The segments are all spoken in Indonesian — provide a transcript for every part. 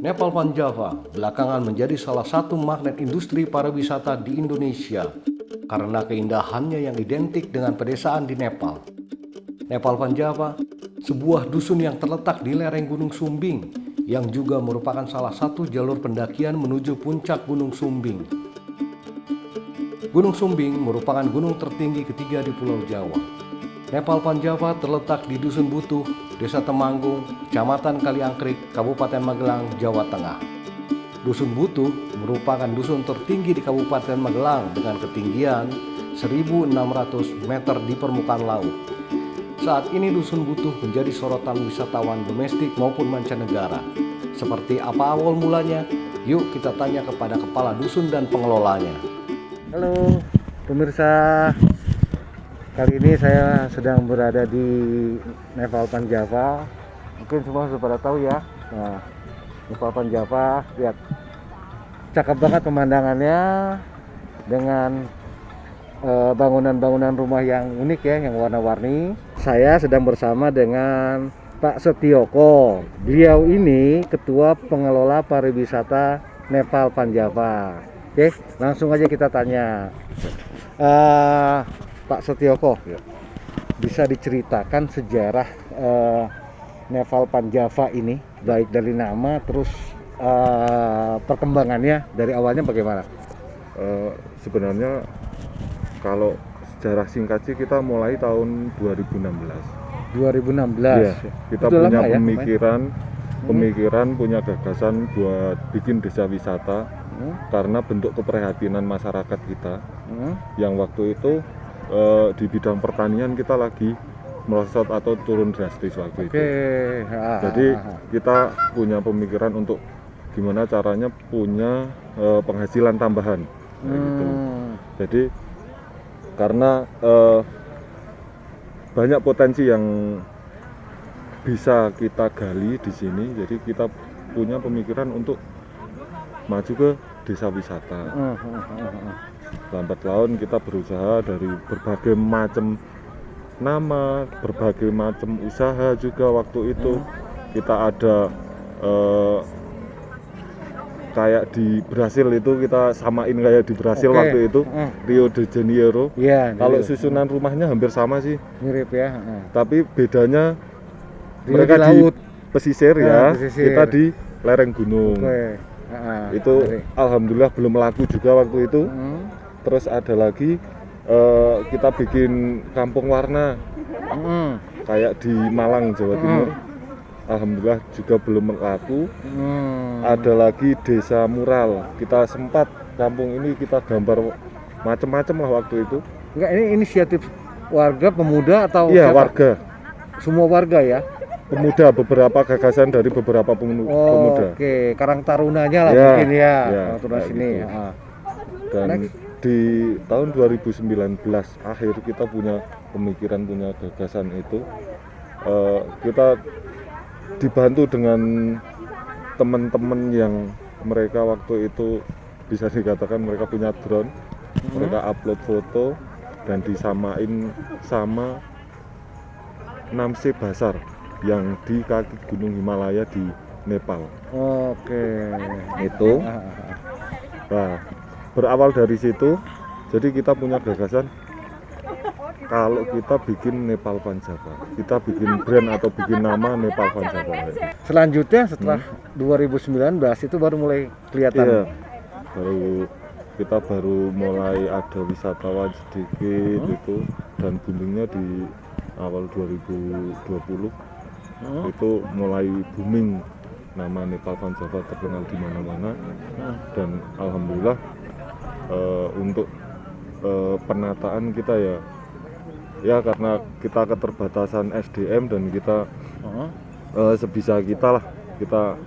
Nepal Van Java belakangan menjadi salah satu magnet industri pariwisata di Indonesia karena keindahannya yang identik dengan pedesaan di Nepal. Nepal Van Java, sebuah dusun yang terletak di lereng Gunung Sumbing yang juga merupakan salah satu jalur pendakian menuju puncak Gunung Sumbing. Gunung Sumbing merupakan gunung tertinggi ketiga di Pulau Jawa. Nepal Van Java terletak di Dusun Butuh, Desa Temanggung, Kecamatan Kaliangkrik, Kabupaten Magelang, Jawa Tengah. Dusun Butuh merupakan dusun tertinggi di Kabupaten Magelang dengan ketinggian 1.600 meter di permukaan laut. Saat ini Dusun Butuh menjadi sorotan wisatawan domestik maupun mancanegara. Seperti apa awal mulanya? Yuk kita tanya kepada kepala dusun dan pengelolanya. Halo pemirsa, kali ini saya sedang berada di Nepal Van Java. Mungkin semua sudah pada tahu ya. Nah, Nepal Van Java, lihat cakep banget pemandangannya dengan bangunan-bangunan rumah yang unik ya, yang warna-warni. Saya sedang bersama dengan Pak Setioko. Beliau ini ketua pengelola pariwisata Nepal Van Java. Oke, langsung aja kita tanya. Pak Setioko, bisa diceritakan sejarah Nepal Van Java ini, baik dari nama terus perkembangannya dari awalnya bagaimana? Sebenarnya kalau sejarah singkat sih kita mulai tahun 2016. 2016. Ya, kita Udah punya lama ya, pemikiran, punya gagasan buat bikin desa wisata karena bentuk keprihatinan masyarakat kita yang waktu itu di bidang pertanian kita lagi merosot atau turun drastis waktu itu. Jadi kita punya pemikiran untuk gimana caranya punya penghasilan tambahan. Gitu. Jadi karena banyak potensi yang bisa kita gali di sini, jadi kita punya pemikiran untuk maju ke desa wisata. Lambat laun kita berusaha dari berbagai macam nama, berbagai macam usaha juga waktu itu. Kita ada kayak di Brasil itu kita samain kayak di Brasil waktu itu, Rio de Janeiro. Kalau susunan rumahnya hampir sama sih, mirip ya. tapi bedanya Rio mereka di laut, pesisir ya, pesisir. kita di lereng gunung. Itu alhamdulillah belum laku juga waktu itu. Terus ada lagi kita bikin kampung warna kayak di Malang, Jawa Timur. Alhamdulillah juga belum laku. Ada lagi desa mural, kita sempat kampung ini kita gambar macam-macam lah waktu itu. Enggak, ini inisiatif warga, pemuda atau Iya, siapa? warga. Semua warga ya? Pemuda, beberapa gagasan dari beberapa pemuda. Oke, Karang Tarunanya lah Ya, mungkin ya, ya, Karang Taruna kayak sini. gitu. Dan di tahun 2019 akhir kita punya pemikiran, punya gagasan itu. Kita dibantu dengan teman-teman yang mereka waktu itu bisa dikatakan mereka punya drone. Mereka upload foto dan disamain sama Namche Basar yang di kaki Gunung Himalaya di Nepal. Oke. Itu. Nah, berawal dari situ, jadi kita punya gagasan kalau kita bikin Nepal Van Java, kita bikin brand atau bikin nama Nepal Van Java. Selanjutnya setelah 2019 itu baru mulai kelihatan. Iya, kita baru mulai ada wisatawan sedikit itu, dan boomingnya di awal 2020 itu mulai booming, nama Nepal Van Java terkenal di mana-mana. Dan alhamdulillah untuk penataan kita ya karena kita keterbatasan SDM dan kita sebisa kita lah kita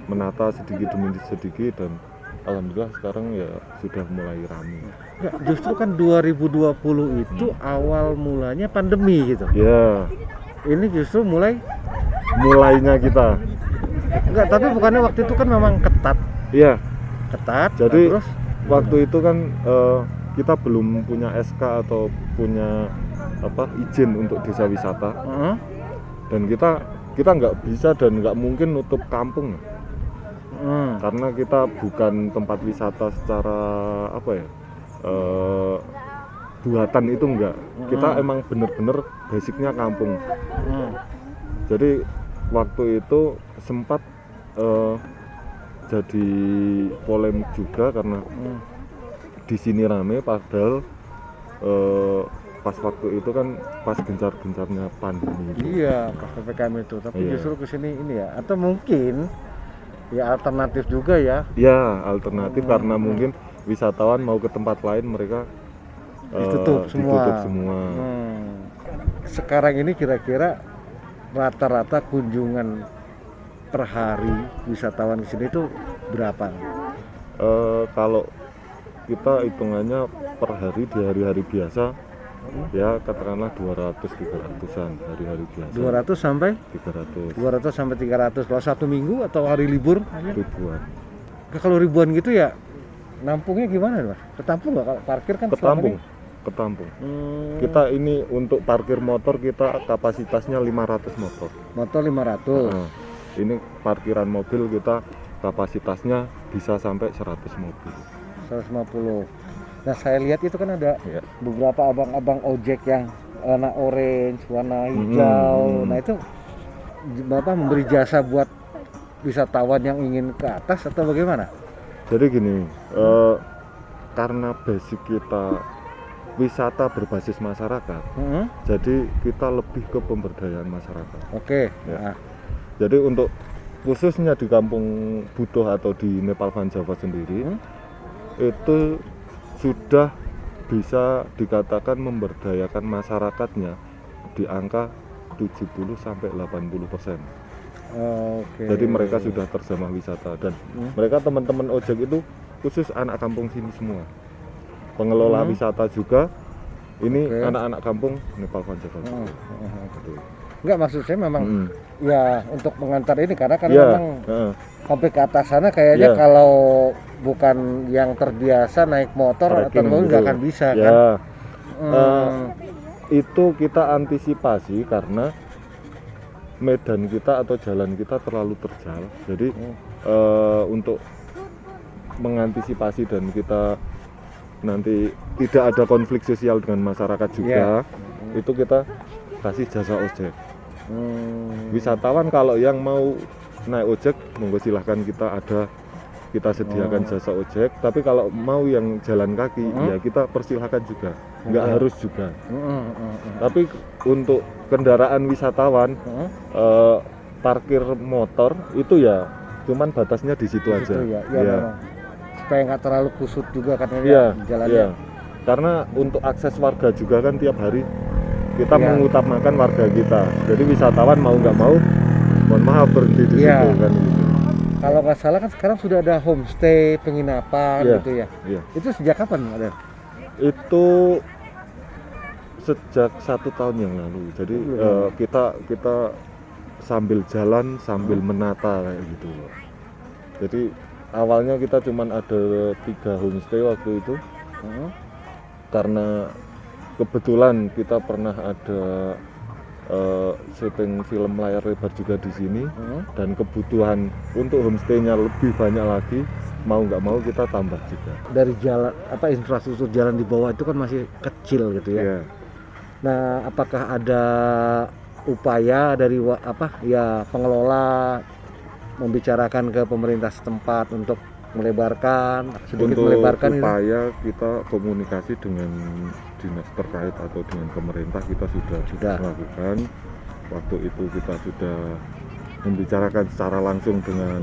menata sedikit demi sedikit, dan alhamdulillah sekarang ya sudah mulai ramai. Ya, justru kan 2020 itu awal mulanya pandemi gitu. Ya, Ini justru mulainya kita. enggak, tapi bukannya waktu itu kan memang ketat. Iya. Ketat. Jadi terus waktu itu kan kita belum punya SK atau punya izin untuk desa wisata. Dan kita nggak bisa dan nggak mungkin nutup kampung. Karena kita bukan tempat wisata secara apa ya, buatan itu enggak. Kita emang bener-bener basicnya kampung. Jadi waktu itu sempat jadi polemik juga karena di sini rame, padahal pas waktu itu kan pas gencar-gencarnya pandemi itu. Iya, pas PPKM itu. Tapi Iya. justru kesini ini ya, atau mungkin ya alternatif juga ya. Ya, alternatif karena mungkin wisatawan mau ke tempat lain mereka Ditutup semua. semua. Sekarang ini kira-kira rata-rata kunjungan per hari wisatawan ke sini itu berapa? Kalau kita hitungannya per hari di hari-hari biasa ya katakanlah 200-300an hari-hari biasa. 200 sampai 300 kalau satu minggu atau hari libur aja. ribuan. Kalau ribuan gitu ya nampungnya gimana, Mas? Ketampung nggak? Kalau parkir kan selama Ketampung. ini, Kita ini untuk parkir motor kita kapasitasnya 500 motor. motor 500. Nah, ini parkiran mobil kita kapasitasnya bisa sampai 100 mobil. 150. Nah, saya lihat itu kan ada Ya. beberapa abang-abang ojek yang warna orange, warna hijau. Nah, itu Bapak memberi jasa buat wisatawan yang ingin ke atas atau bagaimana? Jadi gini, karena basic kita wisata berbasis masyarakat, jadi kita lebih ke pemberdayaan masyarakat. Oke. Ya. Nah, Jadi untuk khususnya di Kampung Butuh atau di Nepal Van Java sendiri, itu sudah bisa dikatakan memberdayakan masyarakatnya di angka 70-80%. oke. Jadi mereka sudah terjamah wisata dan mereka teman-teman ojek itu khusus anak kampung sini semua. Pengelola wisata juga ini Oke. anak-anak kampung Nepal Van Java. Gitu. Enggak, maksud saya memang ya untuk mengantar ini karena kan Iya, memang sampai ke atas sana kayaknya Iya. kalau bukan yang terbiasa naik motor atau Trekking mobil gitu. nggak akan bisa kan. Ya, Hmm. itu kita antisipasi karena medan kita atau jalan kita terlalu terjal. Jadi untuk mengantisipasi dan kita nanti tidak ada konflik sosial dengan masyarakat juga, itu kita kasih jasa ojek. Wisatawan kalau yang mau naik ojek, monggo silahkan kita sediakan jasa ojek. Tapi kalau mau yang jalan kaki, ya kita persilahkan juga, nggak harus juga. Tapi untuk kendaraan wisatawan, parkir motor itu ya cuman batasnya di situ aja. Ya, Ya. memang. Supaya nggak terlalu kusut juga kan Iya, jalannya. iya. Karena untuk akses warga juga kan tiap hari kita Iya. mengutamakan warga kita. Jadi wisatawan mau nggak mau, mohon maaf berhenti di Iya. situ kan gitu. Kalau nggak salah kan sekarang sudah ada homestay, penginapan Iya. gitu ya. Iya. Itu sejak kapan ada? Itu sejak 1 tahun yang lalu. Jadi kita sambil jalan sambil menata kayak gitu. Jadi awalnya kita cuman ada 3 homestay waktu itu. Karena kebetulan kita pernah ada syuting film layar lebar juga di sini, dan kebutuhan untuk homestay-nya lebih banyak lagi, mau nggak mau kita tambah juga. Dari jalan infrastruktur jalan di bawah itu kan masih kecil gitu ya. Iya. Nah, apakah ada upaya dari pengelola membicarakan ke pemerintah setempat untuk sedikit Untuk melebarkan gitu? upaya kita komunikasi dengan dinas terkait atau dengan pemerintah kita sudah melakukan. Waktu itu kita sudah membicarakan secara langsung dengan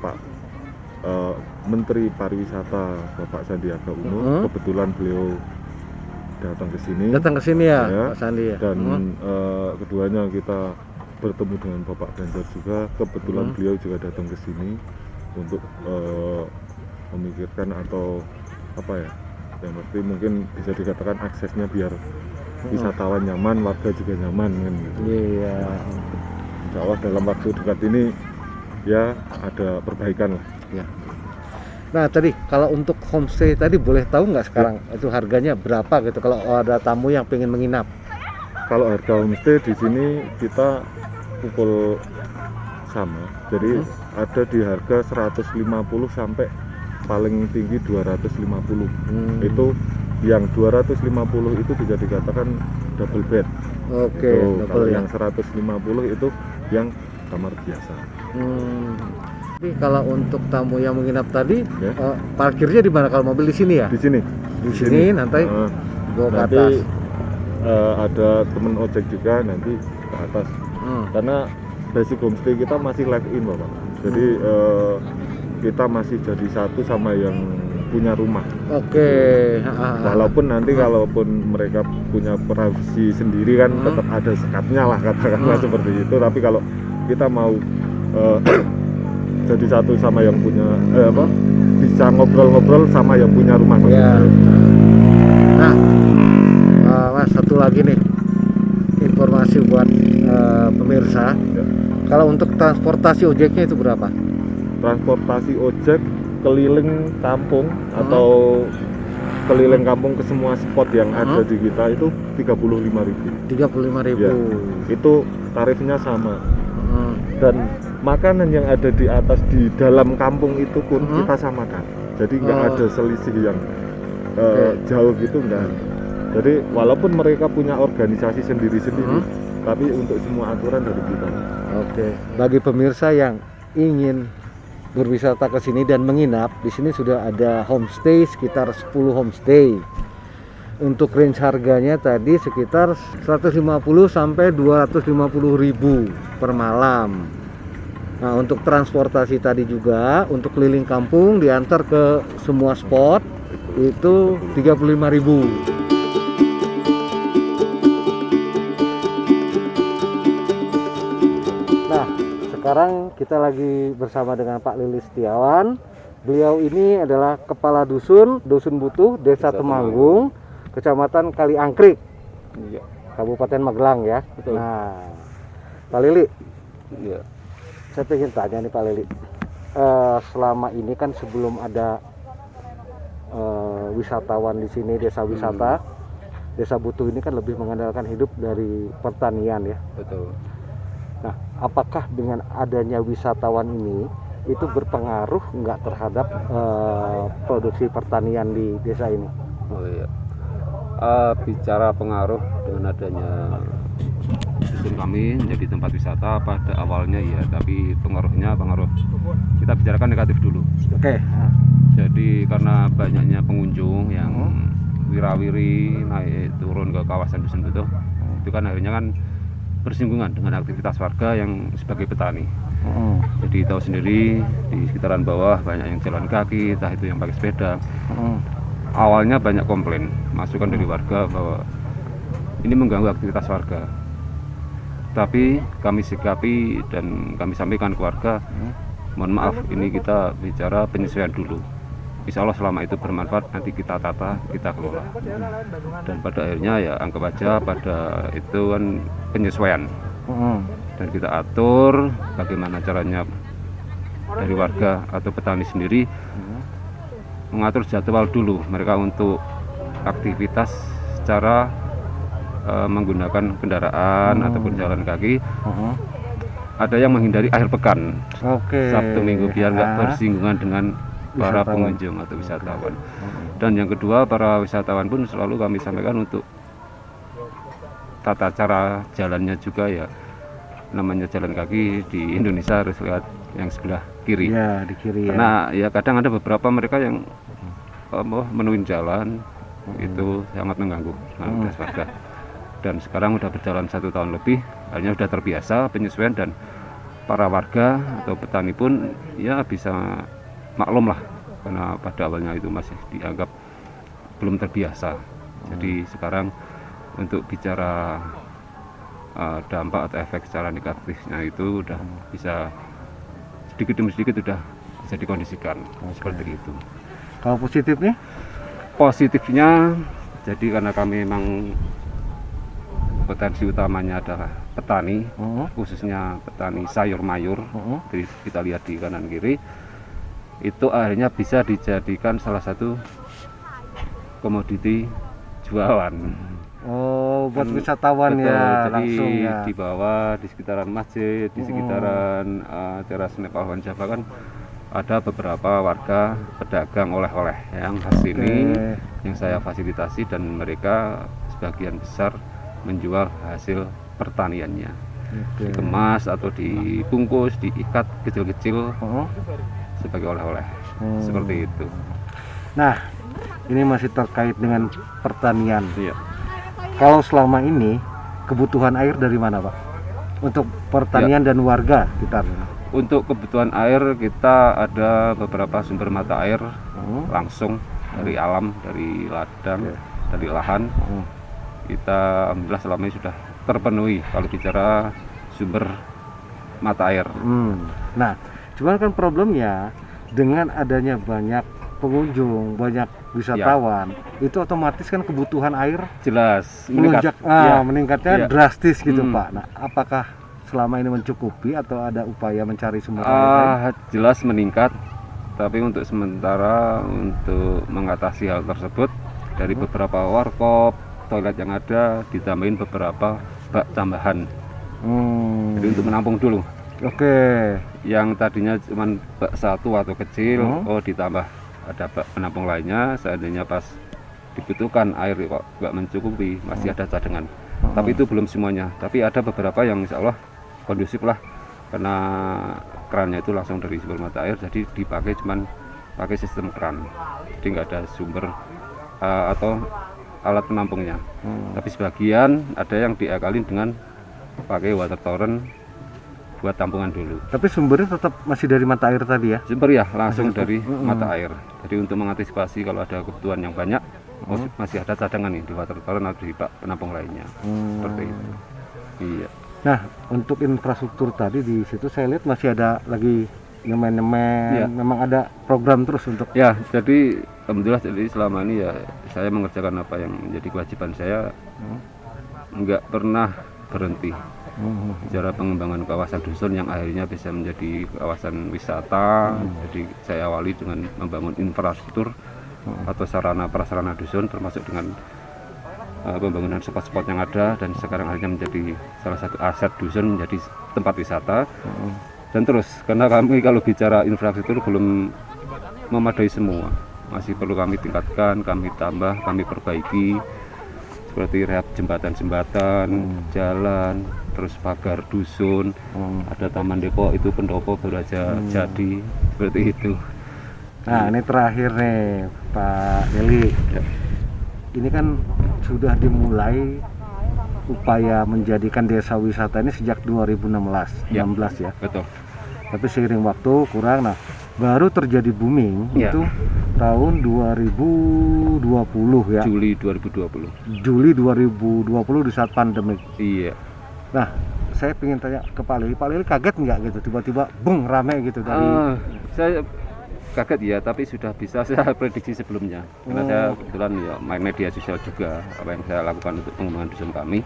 Pak Menteri Pariwisata Bapak Sandiaga Uno. Kebetulan beliau datang ke sini ya, ya, Pak Sandi ya. dan keduanya kita bertemu dengan Bapak Ganjar juga. Kebetulan beliau juga datang ke sini untuk memikirkan atau yang pasti mungkin bisa dikatakan aksesnya biar wisatawan nyaman, warga juga nyaman kan gitu. Iya. Insya Allah dalam waktu dekat ini ya ada perbaikan lah. Ya. Nah, tadi kalau untuk homestay tadi boleh tahu nggak sekarang itu harganya berapa gitu kalau ada tamu yang pengen menginap? Kalau harga homestay di sini kita pukul sama. Jadi ada di harga 150 sampai paling tinggi 250. Itu yang 250 itu bisa dikatakan double bed. Oke, Itu, kalau double ya. yang 150 itu yang kamar biasa. Tapi kalau untuk tamu yang menginap tadi, Ya. parkirnya di mana kalau mobil di sini ya? Di sini. Di sini nanti bawa ke Nanti atas. ada temen ojek juga nanti ke atas. Karena basic homestay kita masih live in Bapak. Jadi kita masih jadi satu sama yang punya rumah. Oke. Walaupun nanti kalaupun mereka punya privasi sendiri kan tetap ada sekatnya lah katakanlah seperti itu. Tapi kalau kita mau jadi satu sama yang punya bisa ngobrol-ngobrol sama yang punya rumah. Ya. Nah, Mas, satu lagi nih informasi buat pemirsa. Ya. Kalau untuk transportasi ojeknya itu berapa? Transportasi ojek keliling kampung atau keliling kampung ke semua spot yang ada di kita itu 35.000. 35.000. Ya, itu tarifnya sama. Dan makanan yang ada di atas di dalam kampung itu pun kita samakan. Jadi nggak ada selisih yang jauh gitu enggak. Jadi walaupun mereka punya organisasi sendiri-sendiri, tapi untuk semua aturan dari kita. Oke. Bagi pemirsa yang ingin berwisata ke sini dan menginap, di sini sudah ada homestay sekitar 10 homestay. Untuk range harganya tadi sekitar 150 sampai 250.000 per malam. Nah, untuk transportasi tadi juga untuk keliling kampung diantar ke semua spot itu 35.000. Nah, sekarang kita lagi bersama dengan Pak Lilis Setiawan. Beliau ini adalah Kepala Dusun Butuh, Desa Temanggung, Kecamatan Kaliangkrik, Kabupaten Magelang ya. Betul. Nah, Pak Lili, Iya. saya ingin tanya nih Pak Lili, selama ini kan sebelum ada wisatawan di sini, desa wisata, Desa Butuh ini kan lebih mengandalkan hidup dari pertanian ya. Betul. Nah, apakah dengan adanya wisatawan ini itu berpengaruh nggak terhadap produksi pertanian di desa ini? Oh iya. Bicara pengaruh dengan adanya dusun kami menjadi tempat wisata pada awalnya ya, tapi pengaruh kita bicarakan negatif dulu. Oke. Jadi karena banyaknya pengunjung yang wirawiri naik turun ke kawasan dusun Butuh, itu kan akhirnya kan bersinggungan dengan aktivitas warga yang sebagai petani. Jadi tahu sendiri di sekitaran bawah banyak yang jalan kaki, entah itu yang pakai sepeda. Awalnya banyak komplain, masukan dari warga bahwa ini mengganggu aktivitas warga. Tapi kami sikapi dan kami sampaikan ke warga, mohon maaf, ini kita bicara penyesuaian dulu. Insya Allah selama itu bermanfaat nanti kita tata, kita kelola. Dan pada akhirnya ya anggap aja pada itu kan penyesuaian. Dan kita atur bagaimana caranya dari warga atau petani sendiri mengatur jadwal dulu mereka untuk aktivitas secara menggunakan kendaraan ataupun jalan kaki. Ada yang menghindari akhir pekan, Sabtu Minggu, biar nggak bersinggungan dengan para pengunjung atau wisatawan. Dan yang kedua, para wisatawan pun selalu kami sampaikan untuk tata cara jalannya juga ya, namanya jalan kaki di Indonesia harus lihat yang sebelah kiri. Ya, di kiri ya. Karena ya kadang ada beberapa mereka yang menuin jalan itu sangat mengganggu aktivitas warga. Dan sekarang udah berjalan 1 tahun lebih, akhirnya sudah terbiasa penyesuaian dan para warga atau petani pun ya bisa maklum lah, karena pada awalnya itu masih dianggap belum terbiasa. Jadi sekarang untuk bicara dampak atau efek secara negatifnya itu udah bisa sedikit demi sedikit udah bisa dikondisikan seperti itu. Kalau positifnya? Positifnya, jadi karena kami memang potensi utamanya adalah petani, khususnya petani sayur mayur. Jadi kita lihat di kanan kiri, itu akhirnya bisa dijadikan salah satu komoditi jualan. Oh, Oh, buat wisatawan Betul, ya jadi langsung ya. di bawah, di sekitaran masjid, di sekitaran teras Nepal Van Java kan ada beberapa warga pedagang oleh-oleh yang khas ini yang saya fasilitasi, dan mereka sebagian besar menjual hasil pertaniannya, dikemas atau dibungkus, diikat kecil-kecil sebagai oleh-oleh, seperti itu. Nah, ini masih terkait dengan pertanian. Iya. Kalau selama ini kebutuhan air dari mana, Pak? Untuk pertanian dan warga sekitar. Untuk kebutuhan air kita ada beberapa sumber mata air langsung dari alam, dari ladang, dari lahan. Kita alhamdulillah selama ini sudah terpenuhi kalau bicara sumber mata air. Nah, cuman kan problemnya dengan adanya banyak pengunjung, banyak wisatawan, itu otomatis kan kebutuhan air Jelas melonjak, meningkatnya Iya. drastis gitu, Pak. Nah, apakah selama ini mencukupi atau ada upaya mencari sumber air lain? Jelas meningkat, tapi untuk sementara untuk mengatasi hal tersebut dari beberapa warkop toilet yang ada ditambahin beberapa bak tambahan. Jadi untuk menampung dulu. Oke. Yang tadinya cuma bak satu atau kecil, ditambah ada bak penampung lainnya. Seandainya pas dibutuhkan air kok nggak mencukupi, masih ada cadangan. Tapi itu belum semuanya. Tapi ada beberapa yang insya Allah kondusif lah, karena kerannya itu langsung dari sumber mata air, jadi dipakai cuman pakai sistem keran. Jadi nggak ada sumber atau alat penampungnya. Tapi sebagian ada yang diakalin dengan pakai water torrent buat tampungan dulu. Tapi sumbernya tetap masih dari mata air tadi ya? Sumber ya langsung dari mata air. Jadi untuk mengantisipasi kalau ada kebutuhan yang banyak, masih ada cadangan nih di water torrent atau di bak penampung lainnya. Seperti itu. Iya. Nah, untuk infrastruktur tadi di situ saya lihat masih ada lagi nyemen-nyemen. Iya. Memang ada program terus untuk Ya, jadi alhamdulillah jadi selama ini ya saya mengerjakan apa yang menjadi kewajiban saya, nggak pernah berhenti. Bicara pengembangan kawasan dusun yang akhirnya bisa menjadi kawasan wisata. Jadi saya awali dengan membangun infrastruktur atau sarana prasarana dusun, termasuk dengan pembangunan spot-spot yang ada, dan sekarang akhirnya menjadi salah satu aset dusun, menjadi tempat wisata. Dan terus karena kami kalau bicara infrastruktur belum memadai semua, masih perlu kami tingkatkan, kami tambah, kami perbaiki, seperti rehab jembatan-jembatan, jalan, terus pagar dusun, ada taman depo, itu pendopo baru aja jadi, seperti itu. Nah, ini terakhir nih Pak Neli. Ya. Ini kan sudah dimulai upaya menjadikan desa wisata ini sejak 2016 Ya. 16 ya. Betul. Tapi seiring waktu kurang, nah baru terjadi booming Ya. itu tahun 2020 ya. Juli 2020. Juli 2020 di saat pandemi. Iya. Nah, saya ingin tanya ke Pak Lili kaget nggak gitu tiba-tiba bung rame gitu dari Saya kaget ya, tapi sudah bisa saya prediksi sebelumnya. Karena saya kebetulan ya main media sosial juga, apa yang saya lakukan untuk pengembangan dusun kami.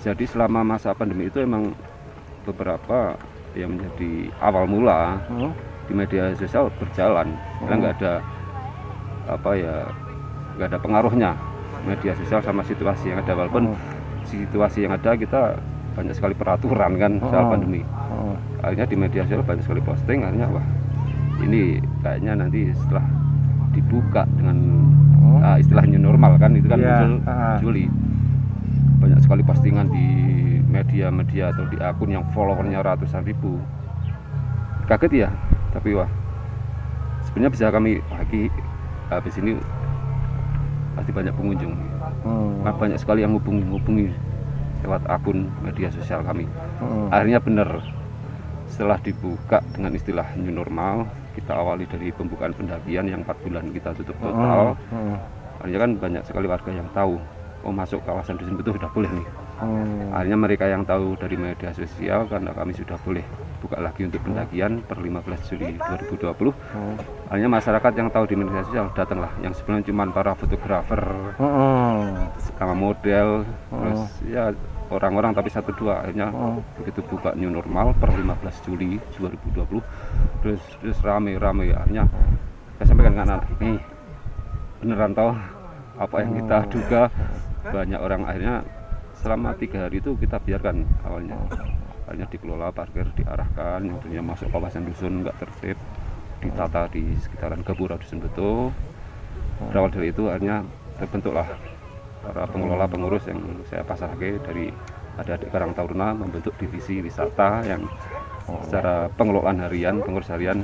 Jadi selama masa pandemi itu emang beberapa yang menjadi awal mula di media sosial berjalan. Karena nggak ada nggak ada pengaruhnya media sosial sama situasi yang ada, walaupun situasi yang ada kita banyak sekali peraturan kan soal pandemi. Akhirnya di media sosial banyak sekali posting, akhirnya wah ini kayaknya nanti setelah dibuka dengan istilah new normal kan, itu kan muncul Juli, banyak sekali postingan di media-media atau di akun yang followernya ratusan ribu. Kaget ya, tapi wah sebenarnya bisa kami bagi habis ini pasti banyak pengunjung. Banyak sekali yang hubungi lewat akun media sosial kami. Akhirnya benar, setelah dibuka dengan istilah new normal, kita awali dari pembukaan pendakian yang 4 bulan kita tutup total. Akhirnya kan banyak sekali warga yang tahu, oh masuk kawasan dusun butuh sudah boleh nih. Akhirnya mereka yang tahu dari media sosial, karena kami sudah boleh buka lagi untuk pendakian per 15 Juli 2020. Akhirnya masyarakat yang tahu di media sosial datanglah, yang sebelumnya cuma para fotografer sama model, terus ya orang-orang tapi 1-2. Akhirnya begitu buka new normal per 15 Juli 2020 terus rame-rame. Akhirnya saya sampaikan ke anak, nih beneran toh apa yang kita duga. Banyak orang akhirnya selama 3 hari itu kita biarkan awalnya dikelola, parkir diarahkan, yang tadinya masuk kawasan dusun nggak tertib, ditata di sekitaran Gapura Dusun Butuh. Berawal dari itu akhirnya terbentuklah para pengelola pengurus yang saya pasrahke dari adik-adik Karang Taruna, membentuk divisi wisata yang secara pengelolaan harian, pengurus harian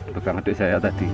dipegang adik saya tadi.